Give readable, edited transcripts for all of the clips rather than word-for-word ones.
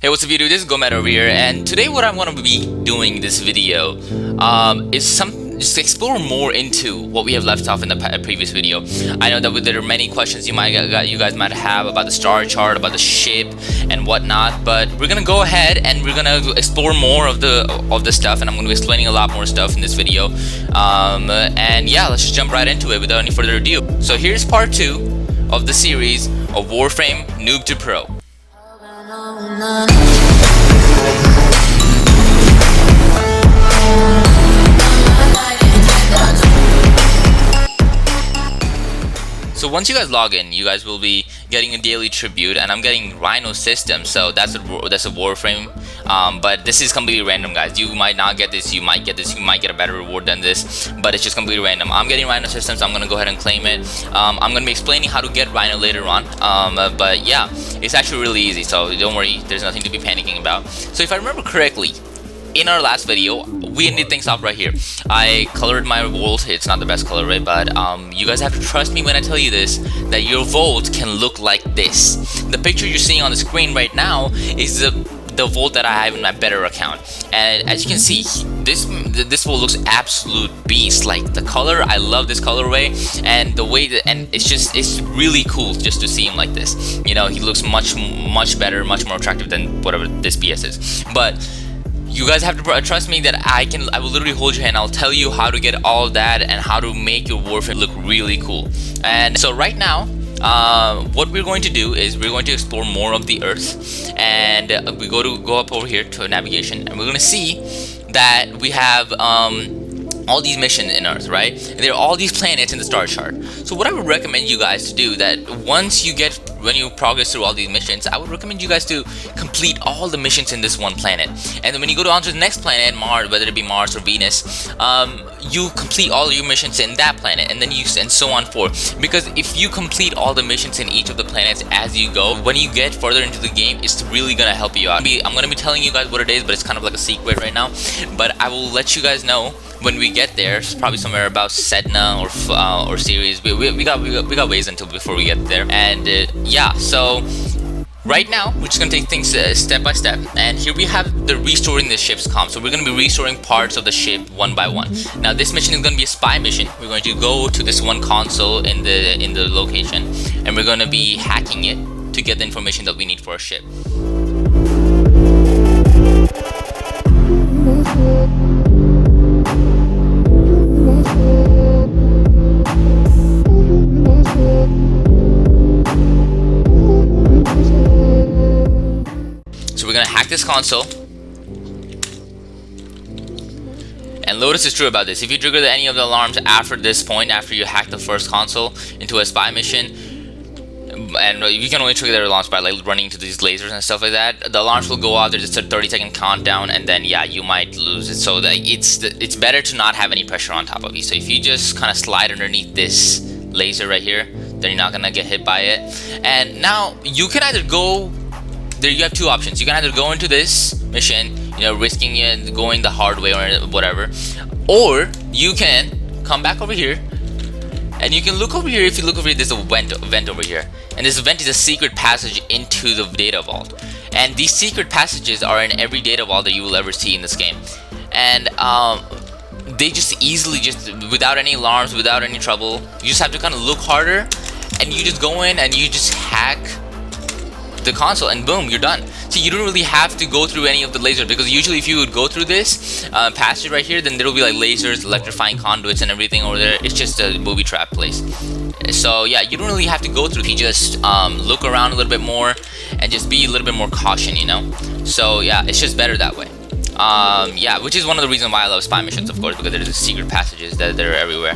Hey, what's up YouTube? This is Gomet over here, and today what I'm going to be doing in this video is just explore more into what we have left off in the previous video. I know that there are many questions you guys might have about the star chart, about the ship, and whatnot. But we're gonna go ahead and we're gonna explore more of the stuff, and I'm gonna be explaining a lot more stuff in this video. And yeah, let's just jump right into it without any further ado. So here's part 2 of the series of Warframe Noob to Pro. So once you guys log in, you guys will be getting a daily tribute, and I'm getting Rhino system, so that's a Warframe. But this is completely random, guys. You might not get this, you might get this, you might get a better reward than this, but it's just completely random. I'm getting Rhino system, so I'm gonna go ahead and claim it. I'm gonna be explaining how to get Rhino later on, but yeah, it's actually really easy, so don't worry, there's nothing to be panicking about. So if I remember correctly, in our last video, we ended things off right here. I colored my vault. It's not the best color, right? But you guys have to trust me when I tell you this, that your vault can look like this. The picture you're seeing on the screen right now is the vault that I have in my better account. And as you can see, this vault looks absolute beast. Like the color, I love this colorway, and the way that, and it's really cool just to see him like this. You know, he looks much better, much more attractive than whatever this BS is. But you guys have to trust me that I will literally hold your hand. I'll tell you how to get all of that and how to make your Warframe look really cool. And so right now, what we're going to do is we're going to explore more of the Earth, and we go up over here to navigation, and we're going to see that we have all these missions in Earth, right? And there are all these planets in the star chart. So what I would recommend you guys to do, that when you progress through all these missions, I would recommend you guys to complete all the missions in this one planet. And then when you go on to the next planet, Mars, whether it be Mars or Venus, you complete all your missions in that planet, and then and so on forth. Because if you complete all the missions in each of the planets as you go, when you get further into the game, it's really gonna help you out. I'm gonna be telling you guys what it is, but it's kind of like a secret right now. But I will let you guys know when we get there. It's probably somewhere about Sedna or Ceres. We got ways until before we get there. And yeah, so right now we're just gonna take things step by step. And here we have the restoring the ship's comp. So we're gonna be restoring parts of the ship one by one. Now this mission is gonna be a spy mission. We're going to go to this one console in the location, and we're gonna be hacking it to get the information that we need for our ship. So we're gonna hack this console. And Lotus is true about this. If you trigger any of the alarms after this point, after you hack the first console into a spy mission, and you can only trigger their alarms by like running into these lasers and stuff like that, the alarms will go off. There's just a 30-second countdown, and then yeah, you might lose it. So that it's better to not have any pressure on top of you. So if you just kind of slide underneath this laser right here, then you're not gonna get hit by it. And now you can either go there. You have two options. You can either go into this mission, you know, risking it going the hard way or whatever, or you can come back over here, and you can look over here. If you look over here, there's a vent over here, and this vent is a secret passage into the data vault. And these secret passages are in every data vault that you will ever see in this game. And they just easily, just without any alarms, without any trouble, you just have to kind of look harder, and you just go in and you just hack the console, and boom, you're done. So you don't really have to go through any of the lasers, because usually if you would go through this passage right here, then there will be like lasers, electrifying conduits, and everything over there. It's just a booby trap place. So yeah, you don't really have to go through. You just look around a little bit more and just be a little bit more caution, you know. So yeah, it's just better that way. Yeah, which is one of the reasons why I love spy missions, of course, because there's secret passages that are everywhere.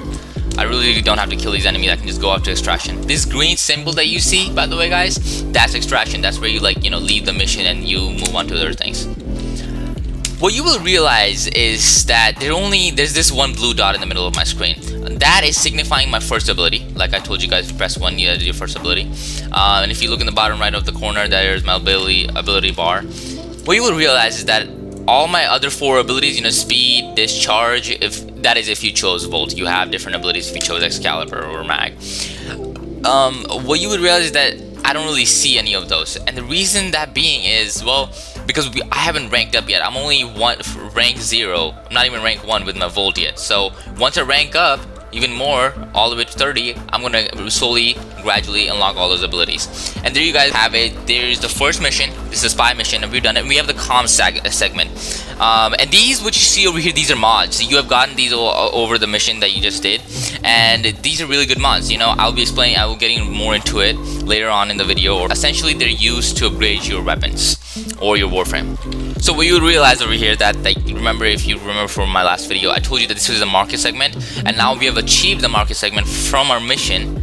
I really don't have to kill these enemies. I can just go up to extraction. This green symbol that you see, by the way, guys, that's extraction. That's where you, like, you know, leave the mission and you move on to other things. What you will realize is that there's this one blue dot in the middle of my screen. That is signifying my first ability. Like I told you guys, to press 1, you do your first ability. And if you look in the bottom right of the corner, there's my ability bar. What you will realize is that all my other 4 abilities, you know, speed, discharge, if you chose Volt. You have different abilities if you chose Excalibur or Mag. What you would realize is that I don't really see any of those, and the reason that being is, well, because I haven't ranked up yet. I'm only rank 0. I'm not even rank 1 with my Volt yet. So once I rank up even more, all the way to 30, I'm gonna slowly, gradually unlock all those abilities. And there you guys have it. There's the first mission. This is a spy mission, and we've done it. We have the comms segment. And these, what you see over here, these are mods. You have gotten these over the mission that you just did, and these are really good mods. You know, I'll be getting more into it later on in the video. Or essentially, they're used to upgrade your weapons or your Warframe. So what you realize over here that, remember, if you remember from my last video, I told you that this was a market segment, and now we have achieved the market segment from our mission,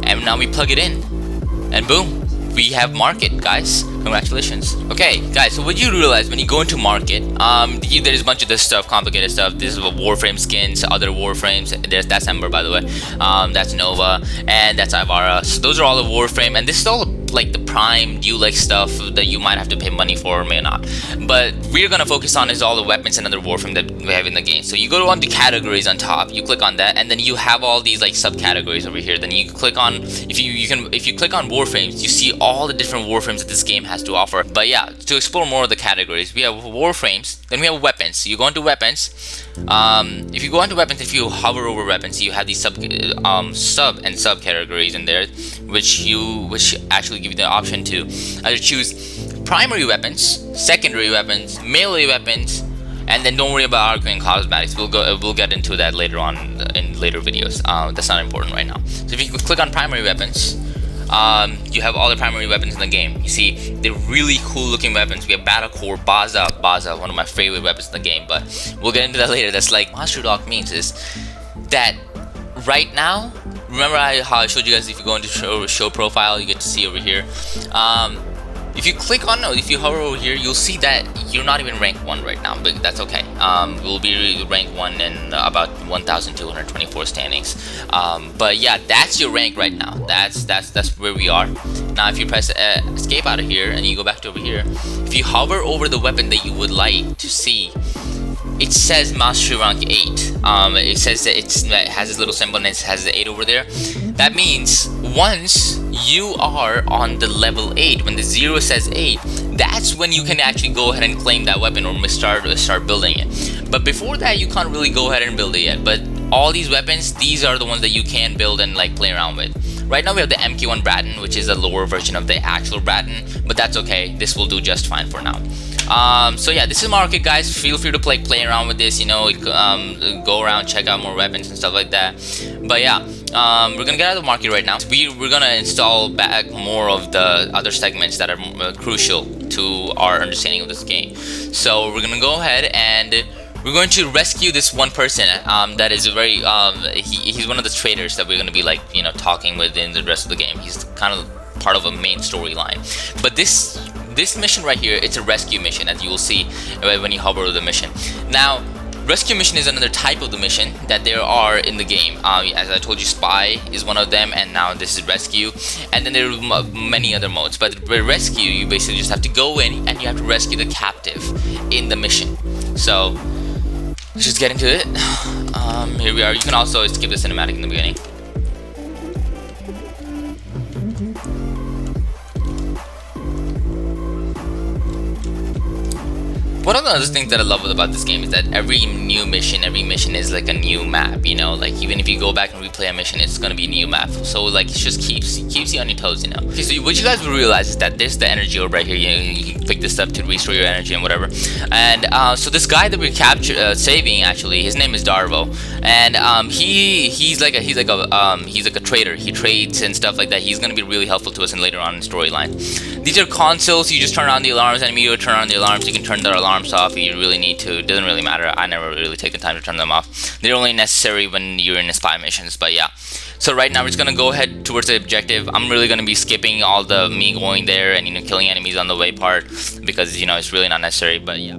and now we plug it in, and boom, we have market, guys. Congratulations. Okay, guys, so what you realize when you go into market, there's a bunch of this stuff, complicated stuff. This is Warframe skins, other Warframes. That's Ember, by the way. That's Nova, and that's Ivara. So those are all the Warframe, and this is all like the prime like stuff that you might have to pay money for or may not. But we're gonna focus on is all the weapons and other Warframe that we have in the game. So you go on to categories on top, you click on that, and then you have all these like subcategories over here. Then you click on, if you click on Warframes, you see all the different Warframes that this game has to offer. But yeah, to explore more of the categories, we have Warframes, then we have weapons. So you go into weapons. If you go into weapons, if you hover over weapons, you have these sub and sub categories in there, which actually give you the option to either choose primary weapons, secondary weapons, melee weapons, and then don't worry about arguing cosmetics. We'll get into that later on in later videos. That's not important right now. So if you click on primary weapons, you have all the primary weapons in the game. You see, they're really cool looking weapons. We have Battle Core, Baza, one of my favorite weapons in the game, but we'll get into that later. That's like Monster Dog means is that right now, remember how I showed you guys, if you go into show profile, you get to see over here. If you hover over here, you'll see that you're not even rank 1 right now, but that's okay. We'll be rank 1 in about 1,224 standings. But yeah, that's your rank right now. That's where we are. Now, if you press escape out of here and you go back to over here, if you hover over the weapon that you would like to see, it says Mastery Rank 8. It says that it has this little symbol and it has the 8 over there. That means once you are on the level 8, when the 0 says 8, that's when you can actually go ahead and claim that weapon or start building it. But before that, you can't really go ahead and build it yet. But all these weapons, these are the ones that you can build and like play around with. Right now we have the MK1 Bratton, which is a lower version of the actual Bratton, but that's okay. This will do just fine for now. So yeah, this is market, guys. Feel free to play around with this, you know, go around, check out more weapons and stuff like that. But yeah, we're gonna get out of the market right now. We're gonna install back more of the other segments that are crucial to our understanding of this game. So we're gonna go ahead and we're going to rescue this one person that is very he's one of the traders that we're going to be like, you know, talking with in the rest of the game. He's kind of part of a main storyline. But this mission right here, it's a rescue mission, as you will see when you hover over the mission. Now, rescue mission is another type of the mission that there are in the game. As I told you, spy is one of them, and now this is rescue, and then there are many other modes. But with rescue, you basically just have to go in and you have to rescue the captive in the mission. So let's just get into it. Here we are. You can also skip the cinematic in the beginning. One of the other things that I love about this game is that every mission is like a new map, you know, like even if you go back and replay a mission, it's gonna be a new map. So like it just keeps you on your toes, you know. Okay, so what you guys will realize is that there's the energy orb right here. You can pick this up to restore your energy and whatever. And so this guy that we're saving, actually, his name is Darvo, and he's like a trader. He trades and stuff like that. He's gonna be really helpful to us in later on in the storyline. These are consoles. You just turn on the alarms, and immediately turn on the alarms. You can turn the alarms off if you really need to. It doesn't really matter. I never really take the time to turn them off. They're only necessary when you're in spy missions. But yeah, so right now we're just gonna go ahead towards the objective. I'm really gonna be skipping all the me going there and, you know, killing enemies on the way part, because, you know, it's really not necessary. But yeah.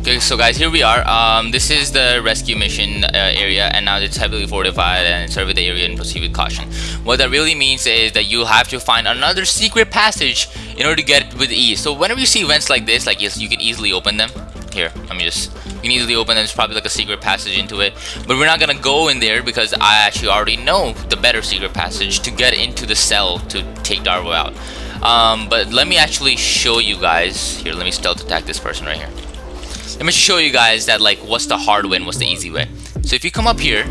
Okay, so guys, here we are. This is the rescue mission area, and now it's heavily fortified, and survey the area and proceed with caution. What that really means is that you have to find another secret passage in order to get it with ease. So whenever you see events like this, like, yes, you can easily open them. Here, let me just You can easily open, and there's probably like a secret passage into it, but we're not gonna go in there because I actually already know the better secret passage to get into the cell to take Darvo out. But let me actually show you guys here. Let me stealth attack this person right here. Let me show you guys that, like, what's the hard way and what's the easy way. So if you come up here,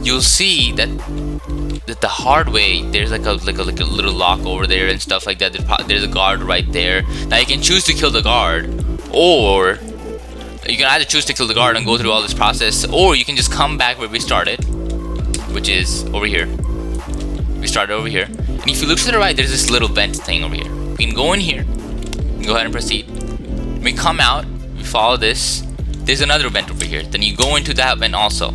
you'll see that the hard way, there's like a little lock over there and stuff like that. There's a guard right there. Now you can choose to kill the guard, or you can either choose to kill the guard and go through all this process, or you can just come back where we started, which is over here. We started over here, and if you look to the right, there's this little vent thing over here. We can go in here, go ahead and proceed. We come out, we follow this. There's another vent over here. Then you go into that vent also.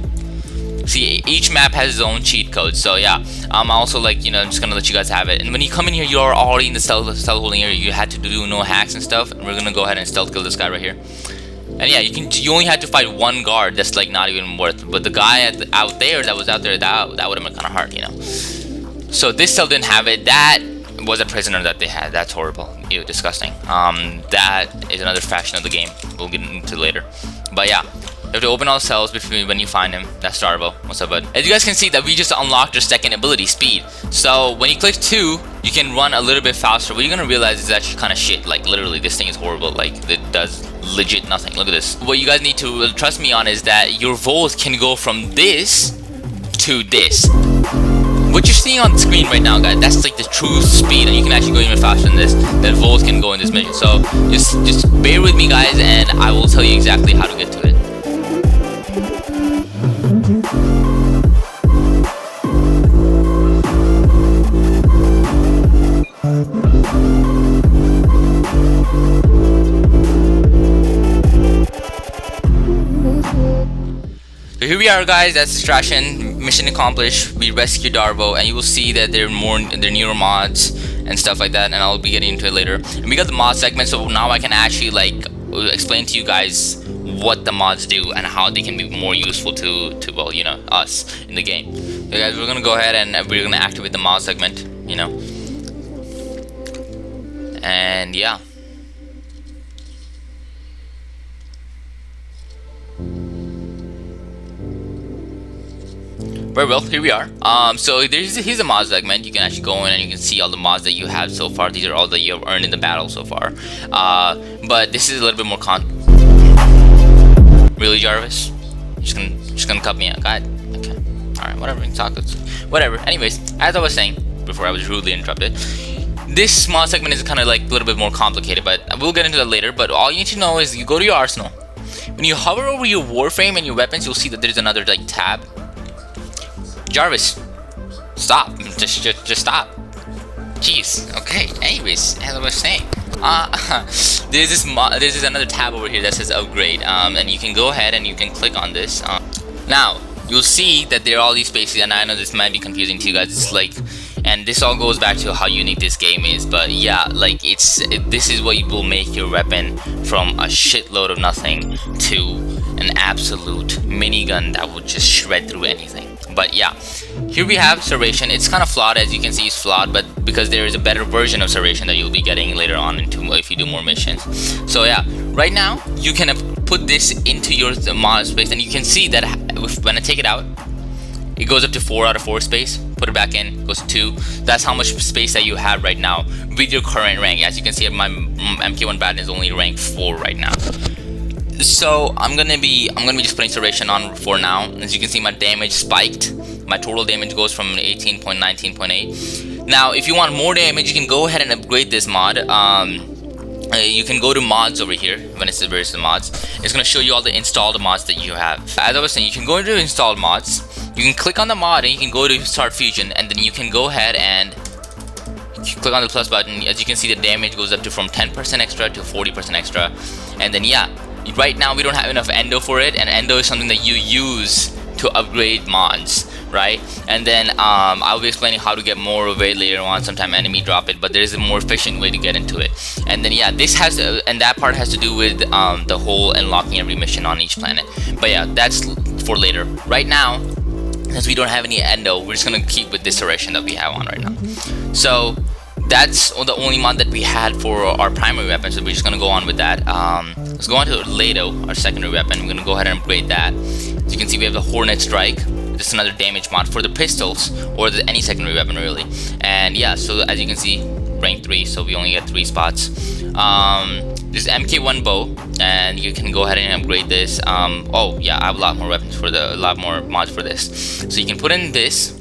See, each map has its own cheat code, so yeah. I'm also, like, you know, I'm just gonna let you guys have it. And when you come in here, you are already in the stealth holding area. You had to do no hacks and stuff. And we're gonna go ahead and stealth kill this guy right here. And yeah, you only had to fight one guard. That's like not even worth. But the guy out there that would have been kind of hard, you know. So this cell didn't have it. That was a prisoner that they had. That's horrible. Ew, disgusting. That is another faction of the game. We'll get into later. But yeah, you have to open all cells between when you find him. That's Darvo. What's up, bud? As you guys can see, that we just unlocked our second ability, speed. So when you click 2, you can run a little bit faster. What you're gonna realize is actually kind of shit. Like, literally, this thing is horrible. Like, it does legit nothing. Look at this. What you guys need to trust me on is that your volt can go from this to this. What you're seeing on the screen right now, guys, that's like the true speed, and you can actually go even faster than this. That volt can go in this mission. So just bear with me, guys, and I will tell you exactly how to get to it. So here we are, guys. That's distraction. Mission accomplished. We rescued Darvo, and you will see that they're newer mods and stuff like that, and I'll be getting into it later. And we got the mod segment, so now I can actually, like, explain to you guys what the mods do and how they can be more useful to well, you know, us in the game. So guys, we're gonna go ahead and we're gonna activate the mod segment, you know. And yeah. Very well, here we are. So here's a mod segment. You can actually go in and you can see all the mods that you have so far. These are all that you have earned in the battle so far. But this is a little bit more Really, Jarvis? Just gonna cut me out. God. Okay. Alright, whatever. Whatever. Anyways, as I was saying before I was rudely interrupted, this mod segment is kind of like a little bit more complicated, but we'll get into that later. But all you need to know is you go to your arsenal. When you hover over your Warframe and your weapons, you'll see that there's another, like, tab. Jarvis, stop. Just stop. Jeez. Okay. Anyways, as I was saying, there's another tab over here that says upgrade. And you can go ahead and you can click on this. Now you'll see that there are all these spaces, and I know this might be confusing to you guys. It's like, and this all goes back to how unique this game is. But yeah, like this is what will make your weapon from a shitload of nothing to an absolute minigun that would just shred through anything. But yeah, here we have Serration. It's kind of flawed, as you can see. It's flawed, but because there is a better version of Serration that you'll be getting later on if you do more missions. So yeah, right now you can put this into your mod space, and you can see that when I take it out, it goes up to 4 out of 4 space. Put it back in, goes to 2. That's how much space that you have right now with your current rank. As you can see, my MK1 Baton is only rank 4 right now. So I'm gonna be just putting Serration on for now. As you can see, my damage spiked. My total damage goes from 18.19.8. Now, if you want more damage, you can go ahead and upgrade this mod. You can go to mods over here. When it says where's the mods, it's gonna show you all the installed mods that you have. As I was saying, you can go into installed mods. You can click on the mod and you can go to start fusion, and then you can go ahead and click on the plus button. As you can see, the damage goes up to from 10% extra to 40% extra. And then yeah, right now we don't have enough endo for it, and endo is something that you use to upgrade mods, right? And then I'll be explaining how to get more of it later on. Sometime enemy drop it, but there's a more efficient way to get into it. And then yeah, this has and that part has to do with the whole unlocking every mission on each planet. But yeah, that's for later. Right now, since we don't have any endo, we're just gonna keep with this Serration that we have on right now. So that's the only mod that we had for our primary weapon, so we're just gonna go on with that. let's go on to Lado, our secondary weapon. We're gonna go ahead and upgrade that. As you can see, we have the Hornet Strike. This is another damage mod for the pistols or any secondary weapon really. And yeah, so as you can see, rank 3, so we only get 3 spots. This MK1 bow, and you can go ahead and upgrade this. Oh yeah, I have a lot more weapons for a lot more mods for this. So you can put in this.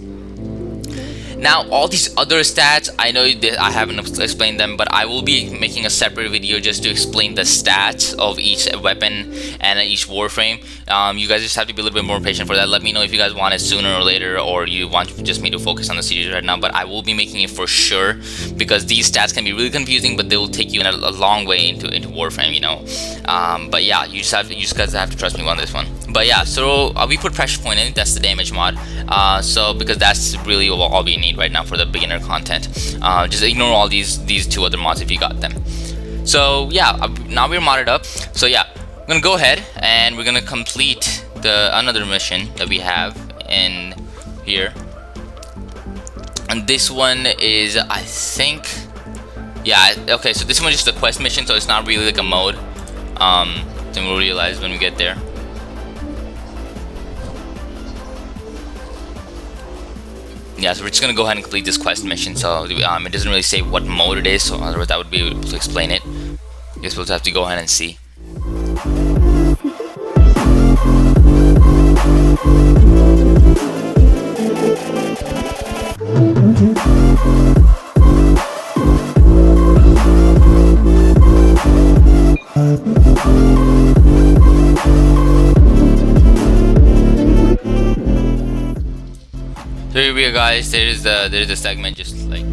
Now all these other stats, I know that I haven't explained them, but I will be making a separate video just to explain the stats of each weapon and each Warframe. You guys just have to be a little bit more patient for that. Let me know if you guys want it sooner or later, or you want just me to focus on the series right now. But I will be making it for sure, because these stats can be really confusing, but they will take you a long way into Warframe, you know. But yeah, you guys have to trust me on this one. But yeah, so we put pressure point in. That's the damage mod. So because that's really all we need right now for the beginner content. Just ignore all these 2 other mods if you got them. So yeah, now we're modded up. So yeah, I'm gonna go ahead and we're gonna complete another mission that we have in here. And this one is, I think, yeah, okay, so this one is just a quest mission, so it's not really like a mode. Then we'll realize when we get there. Yeah, so we're just gonna go ahead and complete this quest mission. So it doesn't really say what mode it is, so otherwise I would be able to explain it. I guess we'll have to go ahead and see. So here we go, guys. There's the segment, just like.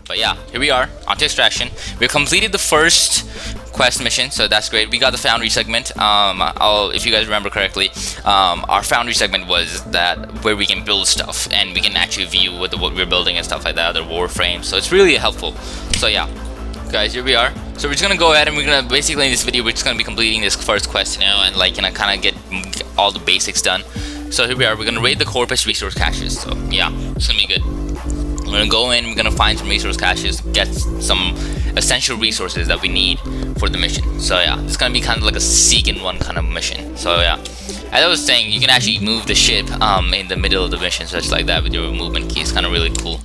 But yeah, here we are on to extraction. We completed the first quest mission, so that's great. We got the foundry segment. If you guys remember correctly, our foundry segment was that where we can build stuff and we can actually view what we're building and stuff like that, other Warframes. So it's really helpful. So yeah, guys, here we are. So we're just gonna go ahead and we're gonna basically in this video we're just gonna be completing this first quest now and like kind of get all the basics done. So here we are. We're gonna raid the Corpus resource caches. So yeah, it's gonna be good. We're gonna go in, we're gonna find some resource caches, get some essential resources that we need for the mission. So yeah, it's gonna be kind of like a seek and run kind of mission. So yeah, as I was saying, you can actually move the ship in the middle of the mission, such like that with your movement key. It's kind of really cool.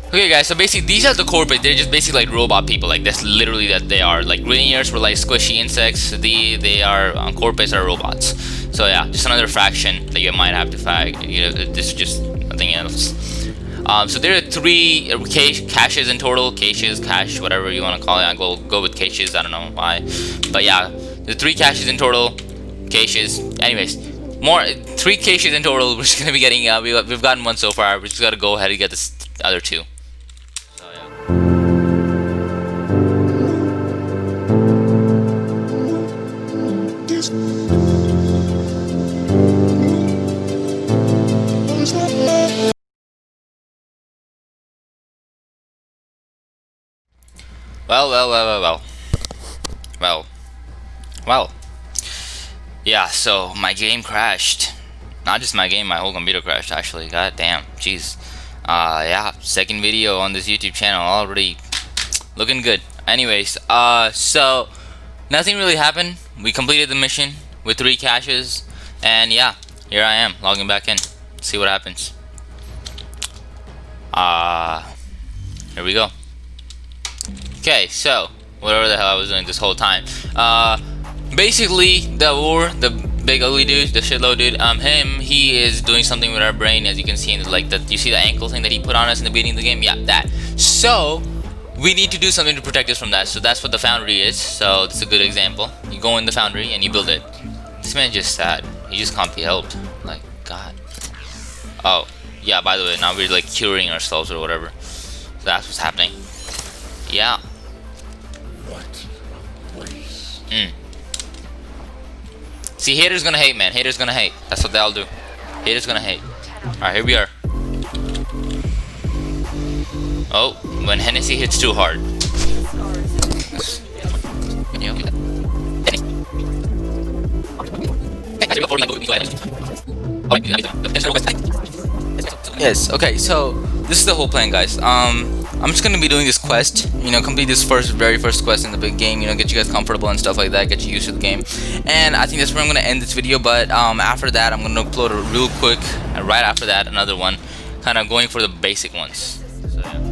Okay guys, so basically these are the corporate. They're just basically like robot people. Like that's literally that they are. Like Greniers were like squishy insects. They are corpus are robots. So yeah, just another faction that you might have to fight. You know, this is just nothing else. So there are 3 caches in total. Cache, whatever you want to call it. I'll go with caches. I don't know why, but yeah, the 3 caches in total. Caches. Anyways, 3 caches in total. We're just gonna be getting. We've gotten 1 so far. We just gotta go ahead and get this other 2. Well. Yeah, so my game crashed. Not just my game, my whole computer crashed actually. God damn, jeez. Yeah, second video on this YouTube channel already looking good. Anyways, so nothing really happened. We completed the mission with 3 caches, and yeah, here I am logging back in. See what happens. Here we go. Okay, so whatever the hell I was doing this whole time. Basically, the big ugly dude, the shitload dude, he is doing something with our brain, as you can see in you see the ankle thing that he put on us in the beginning of the game? Yeah, that. So we need to do something to protect us from that. So that's what the foundry is. So it's a good example. You go in the foundry and you build it. This man just sad. He just can't be helped. Like, God. Oh, yeah, by the way, now we're like curing ourselves or whatever. So that's what's happening. Yeah. See, haters gonna hate, man. Haters gonna hate. That's what they'll do. Haters gonna hate. Alright, here we are. Oh, when Hennessy hits too hard. Yes, okay, so this is the whole plan, guys. I'm just gonna be doing this quest, you know, complete this very first quest in the big game, you know, get you guys comfortable and stuff like that, get you used to the game. And I think that's where I'm gonna end this video, but after that I'm gonna upload it real quick, and right after that another one, kind of going for the basic ones. So, yeah.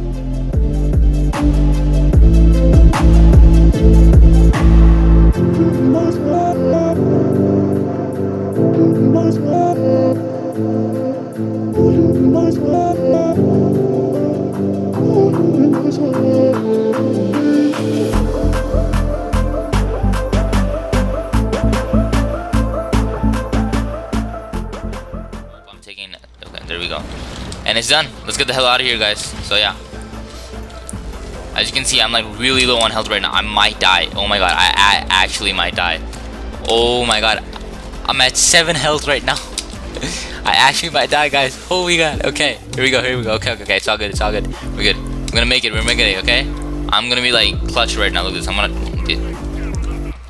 I'm taking it. Okay, there we go. And it's done. Let's get the hell out of here, guys. So yeah. As you can see, I'm like really low on health right now. I might die. Oh my god, I actually might die. Oh my god. I'm at 7 health right now. I actually might die, guys. Holy god. Okay, here we go, here we go. Okay, okay, it's all good, it's all good. We're good. We're gonna make it, we're making it, okay? I'm gonna be like clutch right now. Look at this. I'm gonna.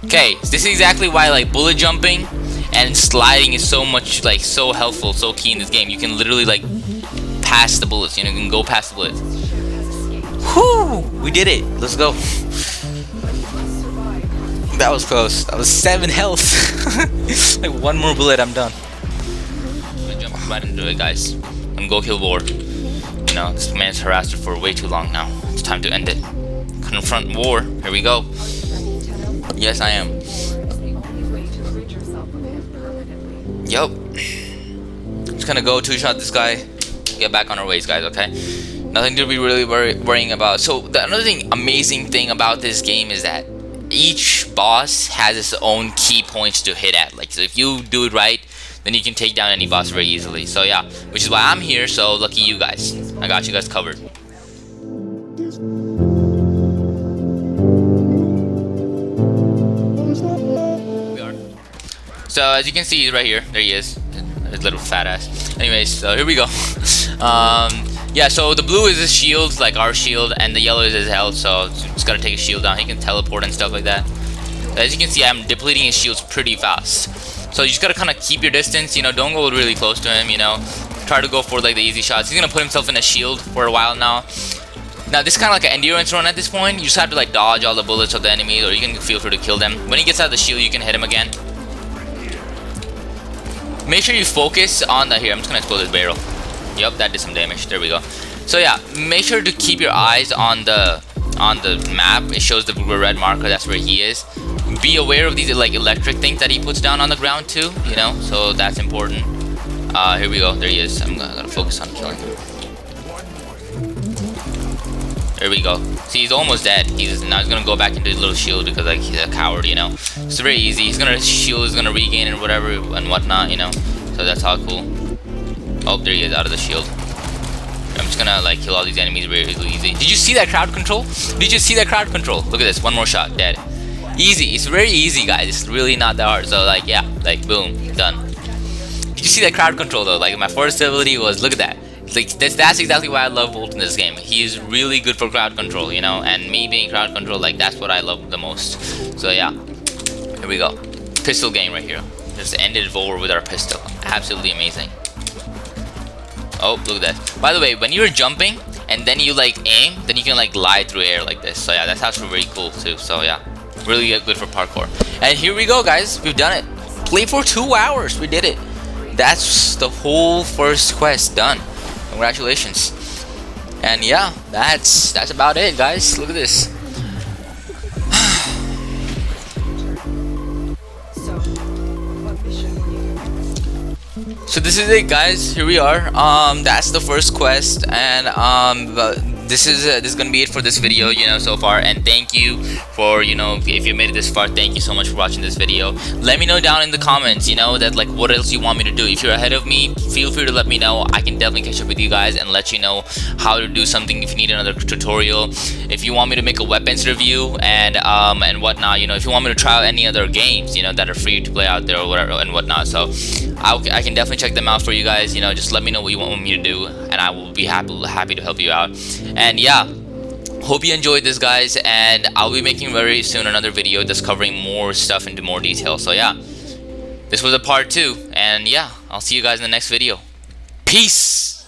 Okay, this is exactly why like bullet jumping and sliding is so much like so helpful, so key in this game. You can literally like pass the bullets, you know, you can go past the bullets. Whoo! We did it. Let's go. That was close. That was 7 health. Like one more bullet, I'm done. I'm gonna jump right into it, guys. I'm gonna go kill War. You know, this man's harassed her for way too long now. It's time to end it. Confront War. Here we go. Yes, I am. Yup. Just gonna go two-shot this guy. Get back on our ways, guys. Okay. Nothing to be really worrying about. So the amazing thing about this game is that each boss has its own key points to hit at. Like, so if you do it right, then you can take down any boss very easily. So yeah, which is why I'm here. So lucky you guys. I got you guys covered. So as you can see, he's right here. There he is. His little fat ass. Anyways, so here we go. Yeah, so the blue is his shield, like our shield, and the yellow is his health, so just gotta take his shield down. He can teleport and stuff like that. As you can see, I'm depleting his shields pretty fast. So you just gotta kind of keep your distance, you know, don't go really close to him, you know. Try to go for like the easy shots. He's gonna put himself in a shield for a while now. Now this is kind of like an endurance run at this point. You just have to like dodge all the bullets of the enemies, or you can feel free to kill them. When he gets out of the shield, you can hit him again. Make sure you focus on the, here, I'm just gonna explode this barrel. Yep, that did some damage. There we go. So yeah, make sure to keep your eyes on the map. It shows the red marker. That's where he is. Be aware of these like electric things that he puts down on the ground too. You know, so that's important. Here we go. There he is. I'm gonna focus on killing him. There we go. See, he's almost dead. He's gonna go back into his little shield because like he's a coward. You know, it's very easy. He's gonna shield is gonna regain and whatever and whatnot. You know, so that's all cool. Oh, there he is, out of the shield. I'm just gonna like kill all these enemies very easy. Did you see that crowd control? Did you see that crowd control? Look at this, one more shot, dead. Easy, it's very easy, guys. It's really not that hard. So like, yeah, like boom, done. Did you see that crowd control though? Like my first ability was, look at that. Like that's exactly why I love Bolt in this game. He is really good for crowd control, you know. And me being crowd control, like that's what I love the most. So yeah, here we go. Pistol game right here. Just ended over with our pistol. Absolutely amazing. Oh, look at that. By the way, when you're jumping and then you like aim, then you can like glide through air like this. So yeah, that's actually very cool too. So yeah, really good for parkour. And here we go, guys. We've done it. Played for 2 hours. We did it. That's the whole first quest done. Congratulations. And yeah, that's about it, guys. Look at this. So this is it, guys. Here we are. That's the first quest, and this is gonna be it for this video, you know, so far. And thank you for, you know, if you made it this far, thank you so much for watching this video. Let me know down in the comments, you know, that like what else you want me to do. If you're ahead of me, feel free to let me know. I can definitely catch up with you guys and let you know how to do something if you need another tutorial. If you want me to make a weapons review and whatnot, you know, if you want me to try out any other games, you know, that are free to play out there or whatever and whatnot. So I can definitely check them out for you guys. You know, just let me know what you want me to do and I will be happy to help you out. And yeah, hope you enjoyed this, guys, and I'll be making very soon another video that's covering more stuff into more detail. So yeah, this was a part 2, and yeah, I'll see you guys in the next video. Peace.